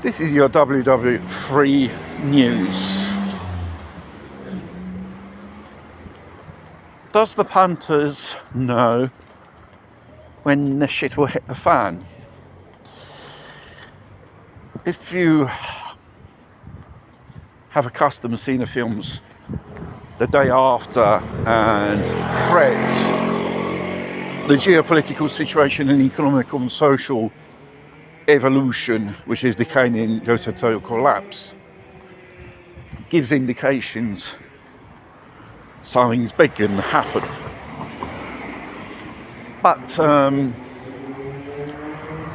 This is your WW3 news. Does the punters know when the shit will hit the fan? If you have a custom seeing the films the day after and threats the geopolitical situation and economic and social evolution, which is decaying, goes to total collapse, gives indications something's big going to happen. But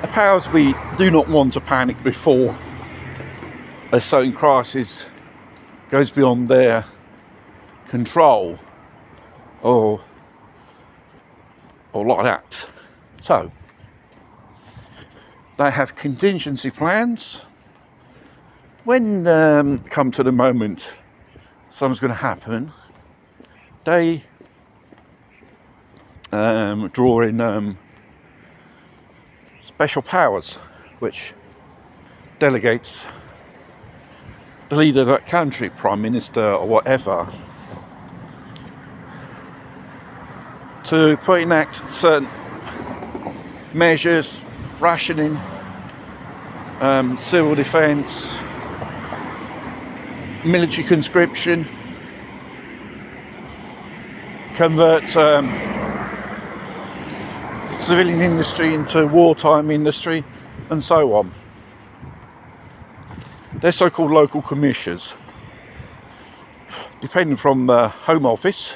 the powers we do not want to panic before a certain crisis goes beyond their control or like that. So they have contingency plans. When come to the moment something's going to happen, they draw in special powers, which delegates the leader of that country, prime minister or whatever, to put in act certain measures, rationing, civil defence, military conscription, convert civilian industry into wartime industry, and so on. They're so-called local commissions, depending from the Home Office,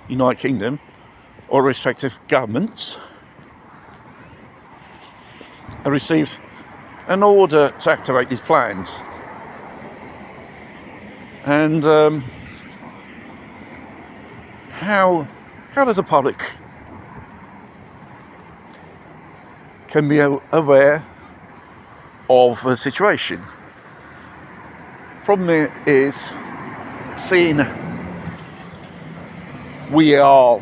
United Kingdom, or respective governments, are received an order to activate these plans. And how does the public can be aware of a situation? Problem is, seeing we are,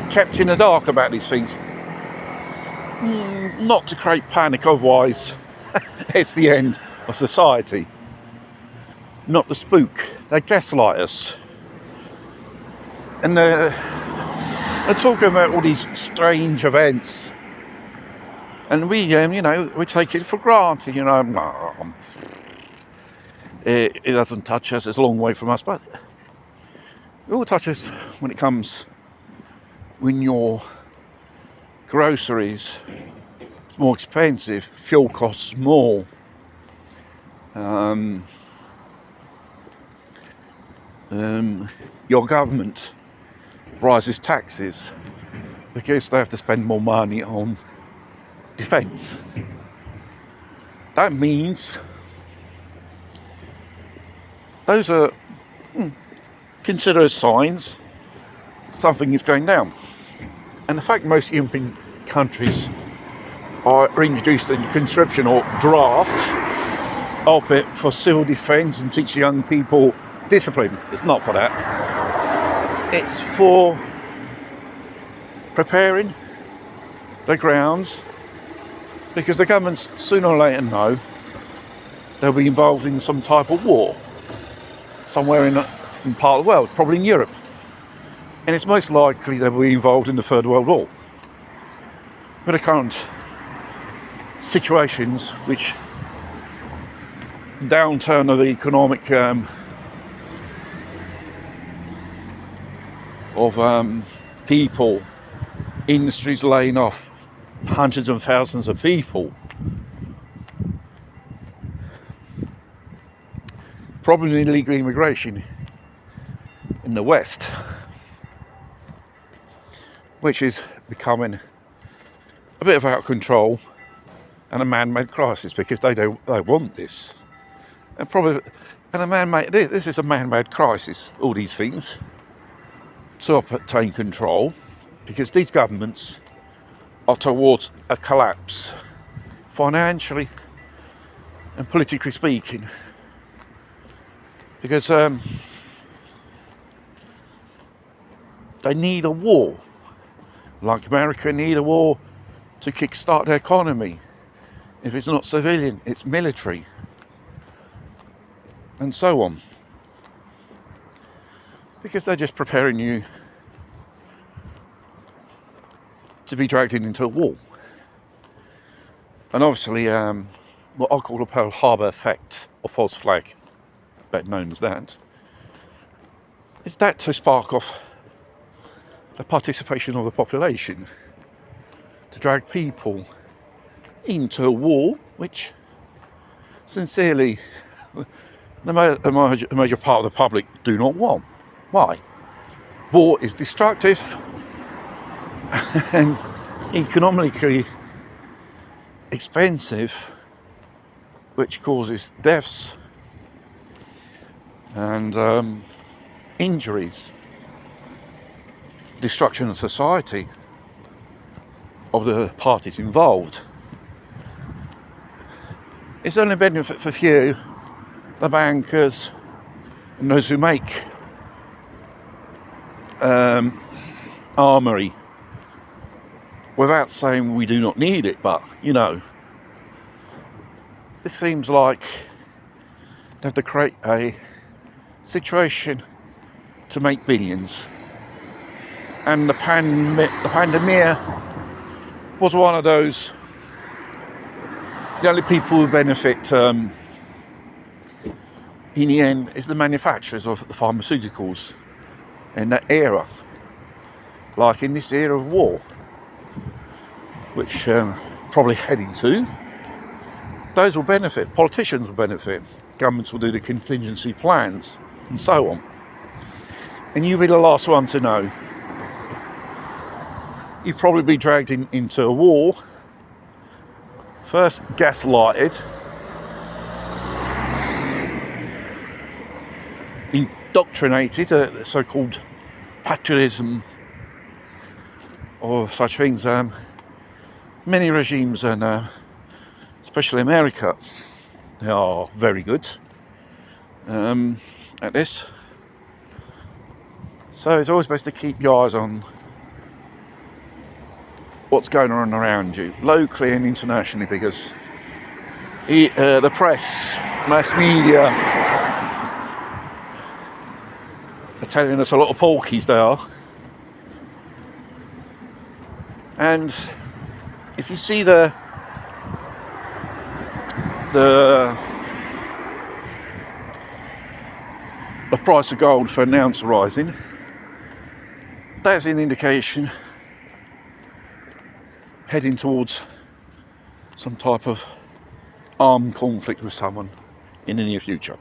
kept in the dark about these things. Not to create panic, otherwise it's the end of society. Not to spook. They gaslight us. And they're talking about all these strange events. And we take it for granted, It doesn't touch us, it's a long way from us, but it will touch us when it comes when your groceries more expensive, fuel costs more, your government rises taxes because they have to spend more money on defence. That means those are considered signs something is going down. And the fact most European countries are introduced in conscription or drafts of it for civil defence and teach young people discipline. It's not for that. It's for preparing the grounds, because the governments sooner or later know they'll be involved in some type of war somewhere in part of the world, probably in Europe. And it's most likely they'll be involved in the Third World War. With the current situations, which downturn of the economic people, industries laying off hundreds of thousands of people, problem in illegal immigration in the West, which is becoming a bit of out of control and a man-made crisis, because they want this. This is a man-made crisis, all these things, to obtain control, because these governments are towards a collapse, financially and politically speaking, because they need a war, like America need a war to kickstart their economy. If it's not civilian, it's military, and so on. Because they're just preparing you to be dragged into a war. And obviously, what I call the Pearl Harbor effect, or false flag, better known as that, is that to spark off the participation of the population, to drag people into a war which, sincerely, the major part of the public do not want. Why? War is destructive and economically expensive, which causes deaths and injuries, destruction of society, of the parties involved. It's only a benefit for few, the bankers and those who make armoury, without saying we do not need it, but this seems like they have to create a situation to make billions. And the pandemic was one of those. The only people who benefit in the end is the manufacturers of the pharmaceuticals in that era, like in this era of war, which probably heading to. Those will benefit, politicians will benefit, governments will do the contingency plans, and so on. And you'll be the last one to know. You'll probably be dragged into a war, first gaslighted, indoctrinated, so-called patriotism or such things. Many regimes, and especially America, they are very good at this. So it's always best to keep your eyes on what's going on around you, locally and internationally, because the press, mass media, are telling us a lot of porkies they are. And if you see the price of gold for an ounce rising, that's an indication heading towards some type of armed conflict with someone in the near future.